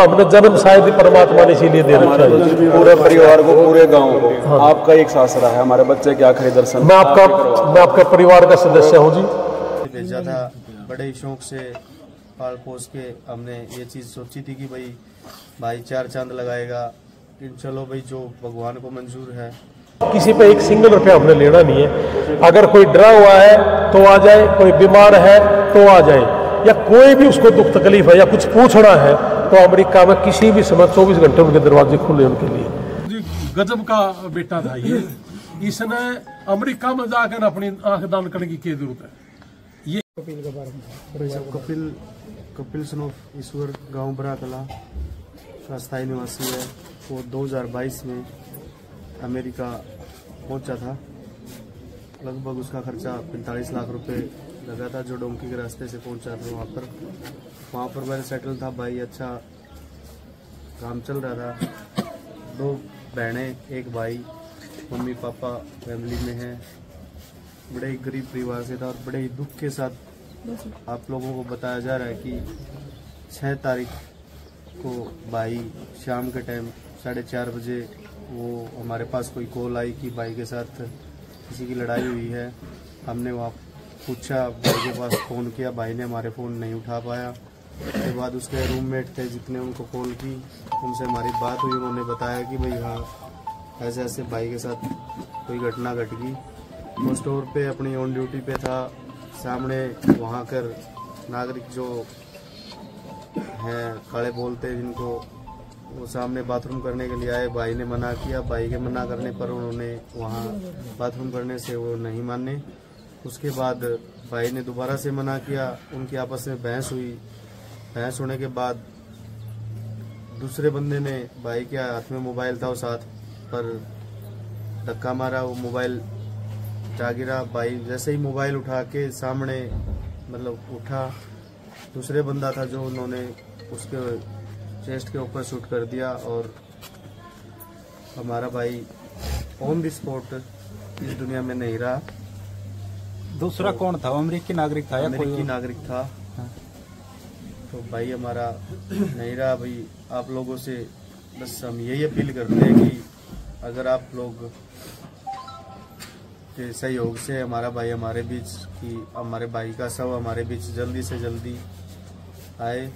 हमने जन्म शायद ही परमात्मा ने इसीलिए दे रखा है। पूरे परिवार को, पूरे गांव को। हाँ। आपका एक सासरा है, हमारे बच्चे के आखिरी दर्शन। मैं आपका परिवार का सदस्य हूँ जी। भेजा था, बड़े ही शौक से पाल पोस के हमने ये चीज़ सोची थी कि भाई 4 चांद लगाएगा, चलो भाई जो भगवान को मंजूर है। किसी पे 1 सिंगल रुपया हमने लेना नहीं है। अगर कोई डरा हुआ है तो आ जाए, कोई बीमार है तो आ जाए, या कोई भी उसको दुख तकलीफ है या कुछ पूछना है तो अमेरिका में किसी भी समय 24 घंटे उनके दरवाजे खुले उनके लिए। गजब का बेटा था ये, इसने अमेरिका में जाकर अपनी आंख दान करने की क्या जरूरत है। ये कपिल के बारे में कपिल सनोफ ईश्वर गांव बरा कला का स्थायी निवासी है। वो 2022 में अमेरिका पहुंचा था। लगभग उसका खर्चा 45 लाख रुपए लगा था, जो डोंकी के रास्ते से पहुंचा था वहाँ पर मैंने सेटल था। भाई अच्छा काम चल रहा था। 2 बहनें, 1 भाई, मम्मी पापा फैमिली में है। बड़े ही गरीब परिवार से था और बड़े ही दुख के साथ आप लोगों को बताया जा रहा है कि 6 तारीख को भाई शाम के टाइम 4:30 बजे वो हमारे पास कोई कॉल आई कि भाई के साथ किसी की लड़ाई हुई है। हमने वहाँ पूछा, भाई के पास फ़ोन किया, भाई ने हमारे फ़ोन नहीं उठा पाया। उसके बाद उसके रूममेट थे जितने उनको कॉल की, उनसे हमारी बात हुई। उन्होंने बताया कि भाई हाँ ऐसे ऐसे भाई के साथ कोई घटना घट गई। वो स्टोर पे अपनी ऑन ड्यूटी पे था। सामने वहाँ कर नागरिक जो हैं काले बोलते हैं जिनको, वो सामने बाथरूम करने के लिए आए। भाई ने मना किया। भाई के मना करने पर उन्होंने वहाँ बाथरूम करने से वो नहीं माने। उसके बाद भाई ने दोबारा से मना किया। उनकी आपस में बहस हुई। बहस होने के बाद दूसरे बंदे ने भाई के हाथ में मोबाइल था उस हाथ पर धक्का मारा। वो मोबाइल जा गिरा। भाई जैसे ही मोबाइल उठा के सामने मतलब उठा, दूसरे बंदा था जो उन्होंने उसके चेस्ट के ऊपर शूट कर दिया और हमारा भाई ऑन द स्पॉट इस दुनिया में नहीं रहा। दूसरा तो कौन था? अमेरिकी नागरिक था या अमेरिकी नागरिक था। हाँ। तो भाई हमारा नहीं रहा। भाई आप लोगों से बस हम यही अपील करते हैं कि अगर आप लोग के सहयोग से हमारा भाई हमारे बीच की हमारे भाई का शव हमारे बीच जल्दी से जल्दी आए।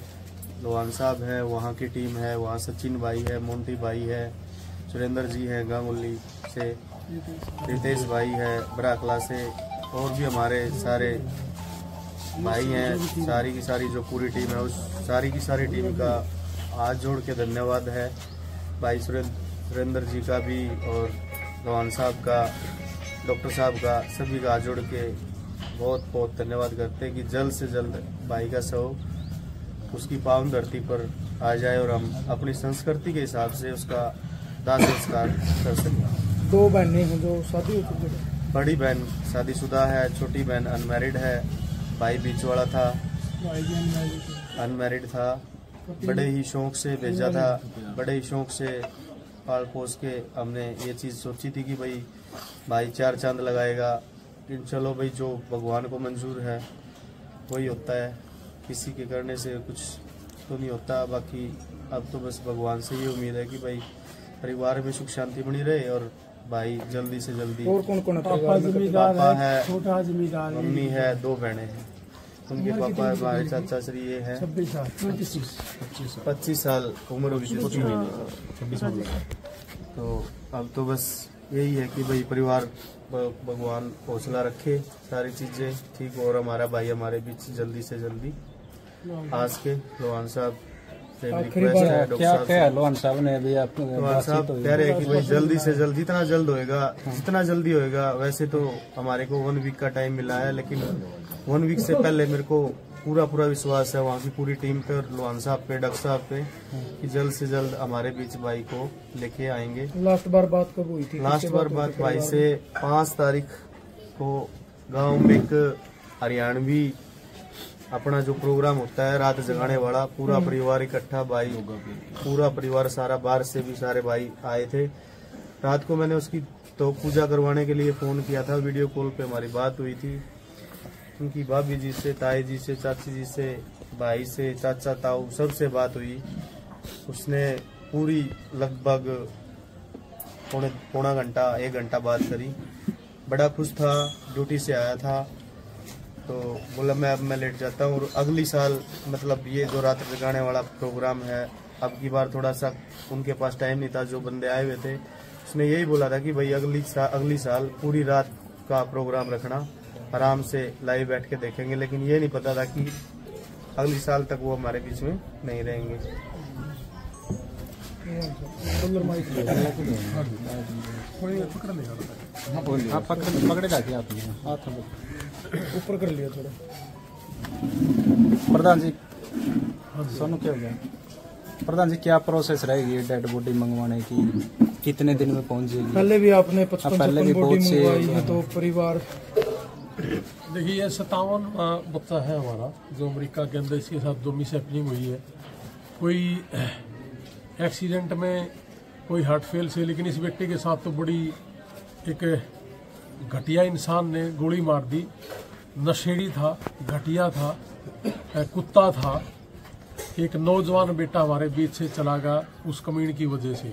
लोहान साहब है, वहाँ की टीम है, वहाँ सचिन भाई है, मोंटी भाई है, सुरेंद्र जी है गांगुली से, रितेश भाई है बराकला से, और भी हमारे सारे भाई हैं। सारी की सारी जो पूरी टीम है उस सारी की सारी टीम का हाथ जोड़ के धन्यवाद है। भाई सुरेंद्र जी का भी और लोहान साहब का, डॉक्टर साहब का, सभी का हाथ जोड़ के बहुत बहुत धन्यवाद करते हैं कि जल्द से जल्द भाई का शव उसकी पावन धरती पर आ जाए और हम अपनी संस्कृति के हिसाब से उसका दाह संस्कार कर सकें। 2 बहनें हैं जो शादी हो चुकी है। बड़ी बहन शादीशुदा है, छोटी बहन अनमैरिड है, भाई बीच वाला था अनमैरिड था। बड़े ही शौक से भेजा था, बड़े ही शौक से पाल पोस के हमने ये चीज़ सोची थी कि भाई 4 चांद लगाएगा। चलो भाई जो भगवान को मंजूर है वही होता है, किसी के करने से कुछ तो नहीं होता। बाकी अब तो बस भगवान से ये उम्मीद है कि भाई परिवार में सुख शांति बनी रहे और भाई जल्दी से जल्दी। और कौन-कौन है? पापा है, छोटा जिम्मेदार, मम्मी है, 2 बहनें हैं। उनके पापा हमारे चाचा श्री ये है। 25 साल उम्र होगी, 26 साल। तो अब तो बस यही है कि भाई परिवार भगवान हौसला रखे, सारी चीजें ठीक हो और हमारा भाई हमारे बीच जल्दी से जल्दी आज के। लोहान साहब से रिक्वेस्ट है, डॉक्टर साहब लोहान साहब ने भी आप लोहान साहब कह रहे हैं कि भाई जल्दी से जल्दी जितना जल्द होएगा, जितना जल्दी होएगा। वैसे तो हमारे को 1 वीक का टाइम मिला है, लेकिन 1 वीक से पहले मेरे को पूरा विश्वास है वहाँ की पूरी टीम पे और लोहान साहब पे, डॉक्टर साहब पे कि जल्द से जल्द हमारे बीच भाई को लेके आएंगे। लास्ट बार बात कब हुई थी? लास्ट बार बात भाई से 5 तारीख को गांव में एक हरियाणवी अपना जो प्रोग्राम होता है रात जगाने वाला, पूरा परिवार इकट्ठा, भाई पूरा परिवार सारा, बाहर से भी सारे भाई आए थे। रात को मैंने उसकी तो पूजा करवाने के लिए फोन किया था, वीडियो कॉल पे हमारी बात हुई थी। उनकी भाभी जी से, ताई जी से, चाची जी से, भाई से, चाचा ताऊ सबसे बात हुई। उसने पूरी लगभग पौना घंटा 1 घंटा बात करी। बड़ा खुश था, ड्यूटी से आया था तो बोला मैं लेट जाता हूँ। और अगली साल मतलब ये जो रात जगाने वाला प्रोग्राम है, अब की बार थोड़ा सा उनके पास टाइम नहीं था, जो बंदे आए हुए थे, उसने यही बोला था कि भाई अगली साल पूरी रात का प्रोग्राम रखना, आराम से लाइव बैठ के देखेंगे। लेकिन ये नहीं पता था कि अगली साल तक वो हमारे बीच में नहीं रहेंगे। पकड़ेगा क्या आपने हाथ ऊपर कर लिया थोड़ा। प्रधान जी, सोनू क्या हो गया? प्रधान जी, क्या प्रोसेस रहेगी डेड बॉडी मंगवाने की? कितने दिन में पहुंच जाएगी? पहले भी आपने 55 बॉडी मंगवाई है तो परिवार देखिए, ये 57 बच्चा है हमारा जो अमेरिका के अंदर, इसके साथ जो मिस हैपनिंग हुई है। कोई एक्सीडेंट में, कोई हार्ट फेल से, लेकिन इस बेटे के साथ तो बड़ी एक घटिया इंसान ने गोली मार दी। नशेड़ी था, घटिया था, कुत्ता था। एक नौजवान बेटा हमारे बीच से चला गया उस कमीन की वजह से।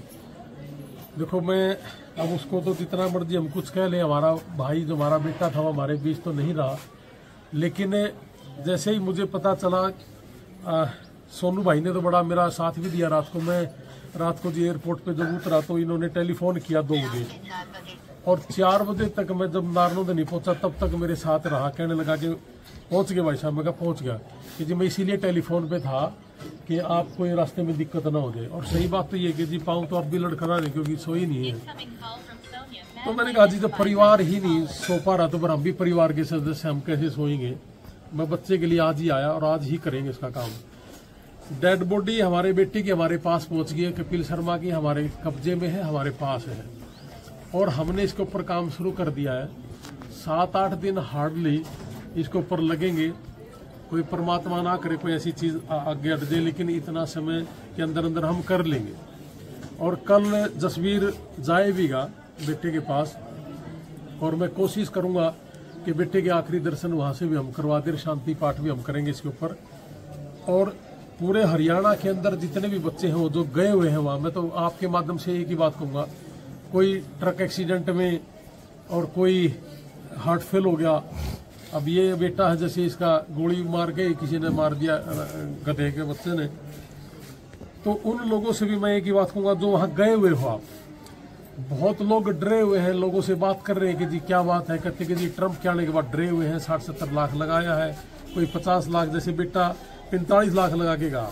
देखो, मैं अब उसको तो जितना मर्जी हम कुछ कह लें, हमारा भाई जो हमारा बेटा था वो हमारे बीच तो नहीं रहा। लेकिन जैसे ही मुझे पता चला, सोनू भाई ने तो बड़ा मेरा साथ भी दिया। रात को जो एयरपोर्ट पे जब उतरा तो इन्होंने टेलीफोन किया 2 बजे, और 4 बजे तक मैं जब नारनौंद नहीं पहुंचा तब तक मेरे साथ रहा। कहने लगा कि पहुंच गए भाई साहब। मैं कहा पहुंच गया कि जी मैं इसीलिए टेलीफोन पे था कि आपको ये रास्ते में दिक्कत ना हो जाए। और सही बात तो ये कि जी पाँव तो अब भी लड़खड़ा रहे क्योंकि सोई नहीं है। तो मैंने कहा जी जब परिवार ही नहीं सो पा रहा तो फिर हम भी परिवार के सदस्य हम कैसे सोएंगे। मैं बच्चे के लिए आज ही आया और आज ही करेंगे इसका काम। डेड बॉडी हमारे बेटे की हमारे पास पहुंच गई है, कपिल शर्मा की हमारे कब्जे में है, हमारे पास है, और हमने इसके ऊपर काम शुरू कर दिया है। 7-8 दिन हार्डली इसके ऊपर लगेंगे। कोई परमात्मा ना करे कोई ऐसी चीज आगे अट जाए, लेकिन इतना समय के अंदर अंदर हम कर लेंगे। और कल जसवीर जाएगा बेटे के पास, और मैं कोशिश करूंगा कि बेटे के आखिरी दर्शन वहां से भी हम करवा दें, शांति पाठ भी हम करेंगे इसके ऊपर। और पूरे हरियाणा के अंदर जितने भी बच्चे हैं वो जो गए हुए हैं वहां, मैं तो आपके माध्यम से एक ही बात कहूंगा, कोई ट्रक एक्सीडेंट में और कोई हार्ट फेल हो गया। अब ये बेटा है जैसे इसका गोली मार के किसी ने मार दिया, गधे के बच्चे ने, तो उन लोगों से भी मैं एक ही बात कहूंगा जो वहां गए हुए हो आप। बहुत लोग डरे हुए हैं, लोगों से बात कर रहे हैं कि जी क्या बात है, कहते कि जी ट्रंप के आने के बाद डरे हुए हैं, 60-70 लाख लगाया है, कोई 50 लाख, जैसे बेटा 45 लाख लगा के गया।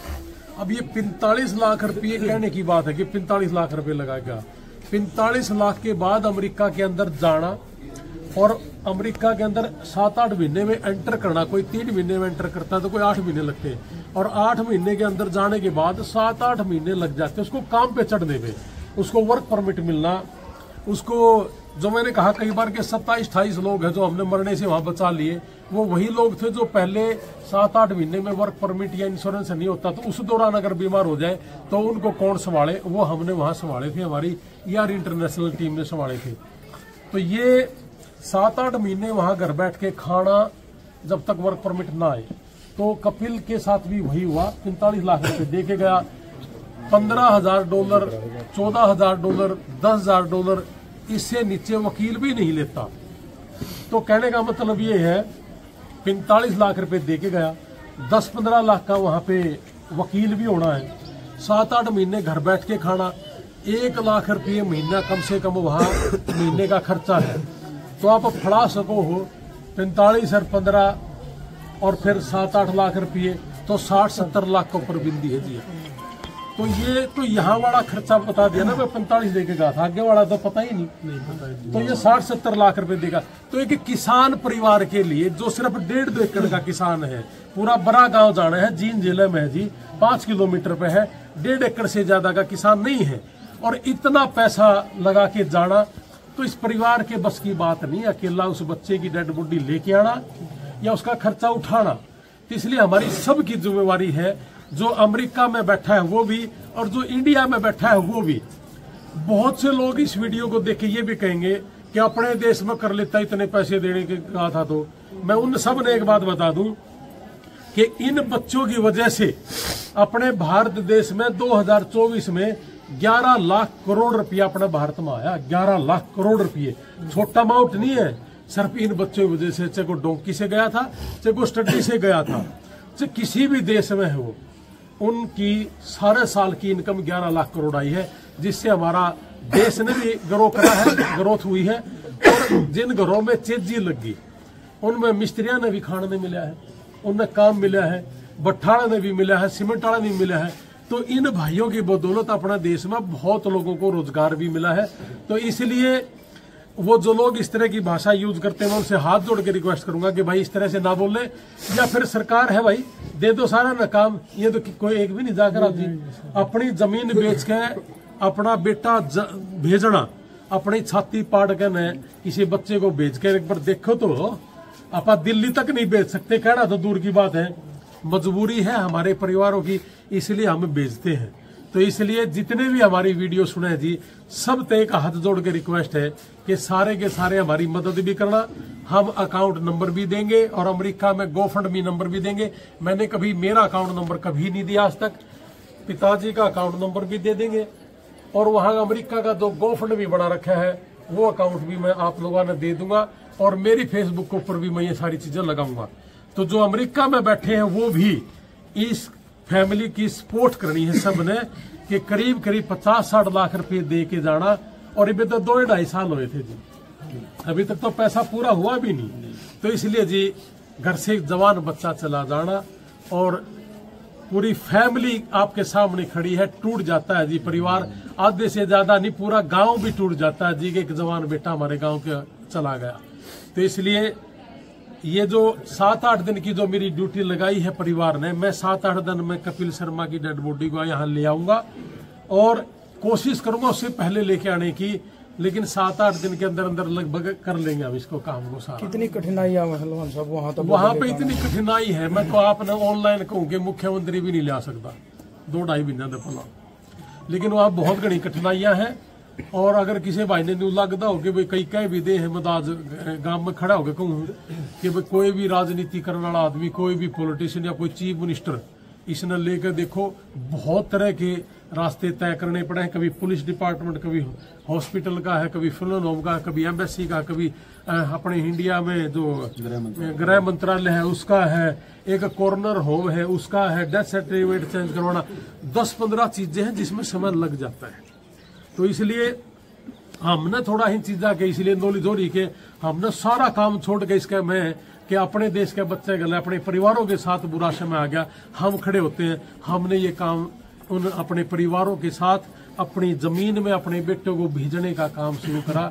अब ये 45 लाख रुपये कहने की बात है कि 45 लाख रुपए लगाएगा। 45 लाख के बाद अमेरिका के अंदर जाना और अमेरिका के अंदर 7-8 महीने में एंटर करना। कोई 3 महीने में एंटर करता है तो कोई 8 महीने लगते हैं, और 8 महीने के अंदर जाने के बाद 7-8 महीने लग जाते हैं उसको काम पे चढ़ने में, उसको वर्क परमिट मिलना। उसको जो मैंने कहा कई बार के 27-28 लोग हैं जो हमने मरने से वहां बचा लिए, वो वही लोग थे जो पहले 7-8 महीने में वर्क परमिट या इंश्योरेंस नहीं होता तो उस दौरान अगर बीमार हो जाए तो उनको कौन संभाले, वो हमने वहां संभाले थे, हमारी ER इंटरनेशनल टीम ने संभाले थे। तो ये 7-8 महीने वहां घर बैठ के खाना जब तक वर्क परमिट ना आए। तो कपिल के साथ भी वही हुआ, 45 लाख रुपए दे के गया। $15,000, $14,000, $10,000, इससे नीचे वकील भी नहीं लेता। तो कहने का मतलब ये है 45 लाख रुपए दे के गया, 10-15 लाख का वहां पे वकील भी होना है, 7-8 महीने घर बैठ के खाना, 1 लाख रुपये महीना कम से कम वहां महीने का खर्चा है। तो आप फड़ा सको हो 45 और 15 और फिर 7-8 लाख रुपये, तो 60-70 लाख के ऊपर बिंदी है जी। तो ये तो यहाँ वाला खर्चा बता दिया ना, मैं 45 देके गया था, आगे वाला तो पता ही नहीं। तो ये 60-70 लाख रुपए देगा। तो एक किसान परिवार के लिए जो सिर्फ 1.5-2 एकड़ का किसान है, पूरा बड़ा गांव जाना है, जींद जिले में है जी, 5 किलोमीटर पे है, 1.5 एकड़ से ज्यादा का किसान नहीं है, और इतना पैसा लगा के जाना तो इस परिवार के बस की बात नहीं। अकेला उस बच्चे की डेड बॉडी लेके आना या उसका खर्चा उठाना, तो इसलिए हमारी सबकी जिम्मेवारी है, जो अमेरिका में बैठा है वो भी और जो इंडिया में बैठा है वो भी। बहुत से लोग इस वीडियो को देख के ये भी कहेंगे कि अपने देश में कर लेता, इतने पैसे देने के कहा था। तो मैं उन सब ने एक बात बता दूं, कि इन बच्चों की वजह से अपने भारत देश में 2024 में 11 लाख करोड़ रुपया अपने भारत में आया। 11 लाख करोड़ रुपये छोटा अमाउंट नहीं है। सिर्फ इन बच्चों की वजह से, चाहे को डोंकी से गया था, चाहे को स्टडी से गया था, चाहे किसी भी देश में है वो, उनकी सारे साल की इनकम 11 लाख करोड़ आई है, जिससे हमारा देश ने भी ग्रो करा है, ग्रोथ हुई है। और जिन घरों में तेजी लगी उनमें मिस्त्रियों ने भी खाने मिला है, उनमें काम मिला है, भट्ठाड़ा ने भी मिला है, सीमेंट वाला भी मिला है। तो इन भाइयों की बदौलत अपने देश में बहुत लोगों को रोजगार भी मिला है। तो इसलिए वो जो लोग इस तरह की भाषा यूज करते हैं, मैं उनसे हाथ जोड़ के रिक्वेस्ट करूंगा कि भाई इस तरह से ना बोले, या फिर सरकार है भाई दे दो सारा ना काम। ये तो कोई एक भी नहीं जाकर आती। अपनी जमीन बेच के अपना बेटा भेजना, अपनी छाती पाड़ के न किसी बच्चे को भेज के एक बार देखो तो आप दिल्ली तक नहीं भेज सकते, कहना तो दूर की बात है। मजबूरी है हमारे परिवारों की, इसलिए हम भेजते हैं। तो इसलिए जितने भी हमारी वीडियो सुने जी, सब तय का हाथ जोड़ के रिक्वेस्ट है कि सारे के सारे हमारी मदद भी करना। हम अकाउंट नंबर भी देंगे और अमेरिका में GoFundMe नंबर भी देंगे। मैंने कभी मेरा अकाउंट नंबर कभी नहीं दिया आज तक, पिताजी का अकाउंट नंबर भी दे देंगे। और वहां अमेरिका का जो GoFundMe बना रखा है वो अकाउंट भी मैं आप लोगों ने दे दूंगा। और मेरी फेसबुक के ऊपर भी मैं ये सारी चीजें लगाऊंगा। तो जो अमेरिका में बैठे हैं वो भी इस फैमिली की सपोर्ट करनी है सबने, कि करीब करीब 50-60 लाख रुपए दे के जाना। और अभी तो 2-2.5 साल हुए थे जी, अभी तक तो पैसा पूरा हुआ भी नहीं। तो इसलिए जी घर से एक जवान बच्चा चला जाना और पूरी फैमिली आपके सामने खड़ी है, टूट जाता है जी परिवार। आधे से ज्यादा नहीं, पूरा गांव भी टूट जाता है जी कि एक जवान बेटा हमारे गांव के चला गया। तो इसलिए ये जो 7-8 दिन की जो मेरी ड्यूटी लगाई है परिवार ने, मैं 7-8 दिन में कपिल शर्मा की डेड बॉडी को यहाँ ले आऊंगा और कोशिश करूंगा उससे पहले लेके आने की। लेकिन 7-8 दिन के अंदर अंदर लगभग कर लेंगे हम इसको काम को सारा। कितनी कठिनाई है हलवान साहब वहाँ? तो वहाँ पे इतनी कठिनाई है, मैं तो आपने ऑनलाइन कहूँ कि मुख्यमंत्री भी नहीं ले आ सकता 2-2.5 महीना दफना। लेकिन वहाँ बहुत घनी कठिनाइयां हैं। और अगर किसी भाई ने न्यू लगता हो कि भाई कई कह भी दे हम आज गांव में खड़ा होकर कहूँ कि भाई कोई भी राजनीति करने वाला आदमी, कोई भी पॉलिटिशियन या कोई चीफ मिनिस्टर, इसने लेकर देखो बहुत तरह के रास्ते तय करने पड़े हैं। कभी पुलिस डिपार्टमेंट, कभी हॉस्पिटल का है, कभी फिल्म होम का, कभी एम्बेसी का, कभी अपने इंडिया में जो गृह मंत्रालय है उसका है, एक कॉर्नर होम है उसका है, डेथ सर्टिफिकेट चेंज करवाना, 10-15 चीजें हैं जिसमें समय लग जाता है। तो इसलिए हमने थोड़ा ही चीजा के इसलिए नॉलेज हो रही कि हमने सारा काम छोड़ के इसके में कि अपने देश के बच्चे गले अपने परिवारों के साथ बुरा समय आ गया, हम खड़े होते हैं। हमने ये काम उन अपने परिवारों के साथ अपनी जमीन में अपने बेटों को भेजने का काम शुरू करा,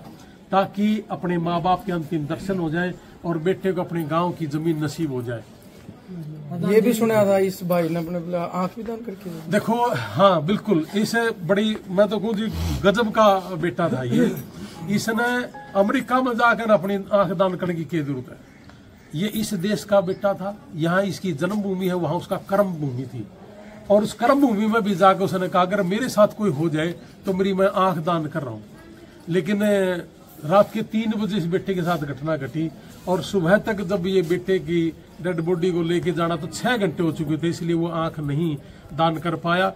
ताकि अपने माँ बाप के अंतिम दर्शन हो जाए और बेटे को अपने गांव की जमीन नसीब हो जाए। ये भी सुना था इस भाई ने अपने आंख भी दान करके देखो। हाँ बिल्कुल, इसे बड़ी मैं तो कहूँ जी गजब का बेटा था ये। इसने अमेरिका में जाकर अपनी आंख दान करने की क्या जरूरत है? ये इस देश का बेटा था, यहाँ इसकी जन्मभूमि है, वहां उसका कर्म भूमि थी। और उस कर्म भूमि में भी जाकर उसने कहा अगर मेरे साथ कोई हो जाए तो मेरी मैं आंख दान कर रहा हूँ। लेकिन रात के 3 बजे इस बेटे के साथ घटना घटी और सुबह तक जब ये बेटे की डेड बॉडी को लेके जाना तो 6 घंटे हो चुके थे, इसलिए वो आंख नहीं दान कर पाया।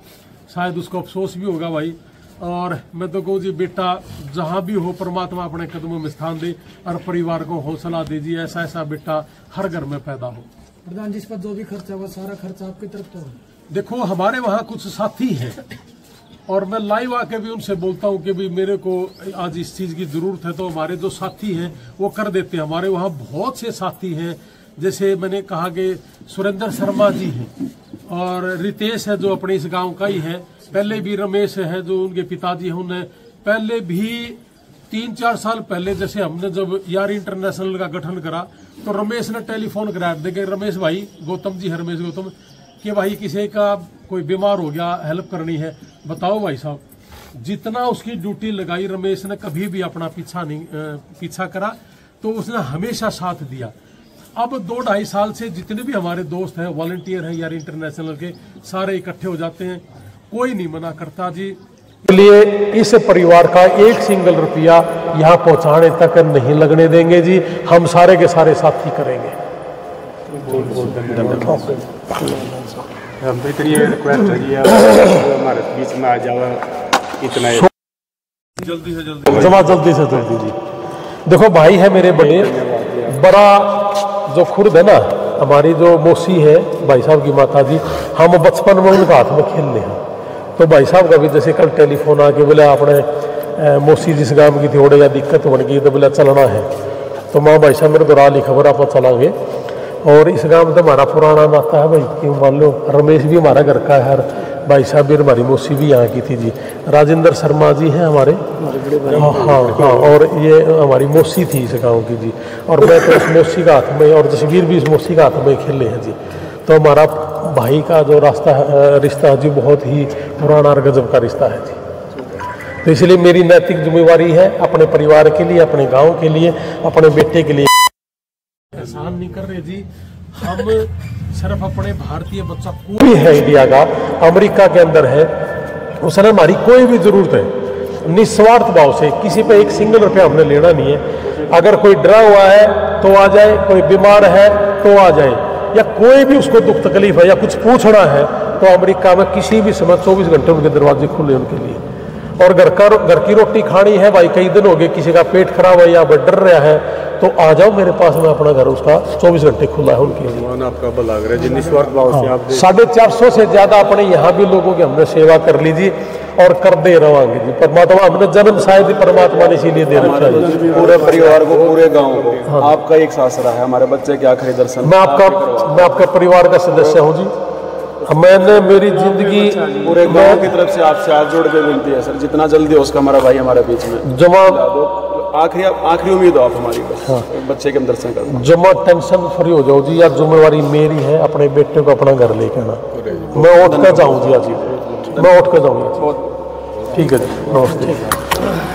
शायद उसको अफसोस भी होगा भाई। और मैं तो कहूँ जी बेटा जहां भी हो परमात्मा अपने कदमों में स्थान दे और परिवार को हौसला दीजिए, ऐसा ऐसा बेटा हर घर में पैदा हो। प्रधान जी, इसका जो भी खर्चा हुआ सारा खर्चा आपकी तरफ तो? देखो हमारे वहाँ कुछ साथी हैं और मैं लाइव आके भी उनसे बोलता हूँ कि भाई मेरे को आज इस चीज की जरूरत है, तो हमारे जो साथी हैं वो कर देते हैं। हमारे वहाँ बहुत से साथी हैं, जैसे मैंने कहा कि सुरेंद्र शर्मा जी हैं और रितेश है जो अपने इस गांव का ही है। पहले भी रमेश है जो उनके पिताजी हैं, उन्हें पहले भी 3-4 साल पहले जैसे हमने जब यार इंटरनेशनल का गठन करा तो रमेश ने टेलीफोन कराया देखे, रमेश भाई गौतम जी है, रमेश गौतम, कि भाई किसी का कोई बीमार हो गया, हेल्प करनी है, बताओ भाई साहब। जितना उसकी ड्यूटी लगाई रमेश ने कभी भी अपना पीछा करा, तो उसने हमेशा साथ दिया। अब 2-2.5 साल से जितने भी हमारे दोस्त हैं, वॉलंटियर हैं यार इंटरनेशनल के, सारे इकट्ठे हो जाते हैं, कोई नहीं मना करता जी। इसलिए इस परिवार का एक सिंगल रुपया यहाँ पहुँचाने तक नहीं लगने देंगे जी। हम सारे के सारे साथी करेंगे। हम तो इतनी रिक्वेस्ट है जी हमारे बीच में आ जाओ इतना जल्दी से जल्दी जी। देखो भाई है मेरे बड़े बड़ा जो खुर्द है ना, हमारी जो मौसी है भाई साहब की माता जी, हम बचपन में उनका हाथ में खेलने हैं। तो भाई साहब का भी जैसे कल टेलीफोन आके बोले आपने मौसी जिस गांव की थी ओडे या दिक्कत बन गई तो बोला चलना है, तो माँ भाई साहब मेरे दोरा ली खबर आप चलांगे। और इस गांव में तो हमारा पुराना नाता है भाई, क्यों मान लो रमेश भी हमारा घर का है, भाई साहब भी हमारी मौसी भी यहाँ की थी जी, राजेंद्र शर्मा जी हैं हमारे, हाँ, और ये हमारी मौसी थी इस गांव की जी। और मैं तो इस मौसी का हाथ में और जसवीर भी इस मौसी का हाथ में खेले हैं जी। तो हमारा भाई का जो रिश्ता है जी बहुत ही पुराना और गजब का रिश्ता है जी। तो इसलिए मेरी नैतिक जिम्मेवारी है अपने परिवार के लिए, अपने गाँव के लिए, अपने बेटे के लिए। एहसान नहीं कर रहे जी, हम सिर्फ अपने भारतीय बच्चा कोई है इंडिया का, अमेरिका के अंदर है, उसने हमारी कोई भी जरूरत है निस्वार्थ भाव से, किसी पे एक सिंगल रुपया हमने लेना नहीं है। अगर कोई डरा हुआ है तो आ जाए, कोई बीमार है तो आ जाए, या कोई भी उसको दुख तकलीफ है या कुछ पूछना है तो अमेरिका में किसी भी समय 24 घंटे उनके दरवाजे खुले उनके लिए। और घर की रोटी खानी है भाई, कई दिन हो गए किसी का पेट खराब है या डर रहा है तो आ जाओ मेरे पास में, अपना घर उसका 24 घंटे खुला है उनके लिए। आपका भला करे जी, निस्वार्थ भाव से आप 450 से ज्यादा अपने यहाँ भी लोगों की हमने सेवा कर लीजिए और कर दे रवांगे जी। परमात्मा हमने जन्म शायद ही परमात्मा ने इसीलिए दे रखा है पूरे परिवार को, पूरे गांव को। आपका एक आसरा है, हमारे बच्चे के आखिरी दर्शन। मैं आपका परिवार का सदस्य हूँ जी। मैंने मेरी जिंदगी पूरे गांव की तरफ से आपसे हाथ जोड़ के मिलती है सर, जितना जल्दी हो उसका हमारा भाई हमारे बीच में जमा आखिरी उम्मीद हो आप हमारी, बस बच्चे के दर्शन करना। जमा टेंशन फ्री हो जाओ जी, यार जिम्मेवारी मेरी है अपने बेटे को अपना घर लेके आना। मैं उठ कर जाऊँ जी, आज मैं उठ कर जाऊँगी। ठीक है जी, नमस्ते।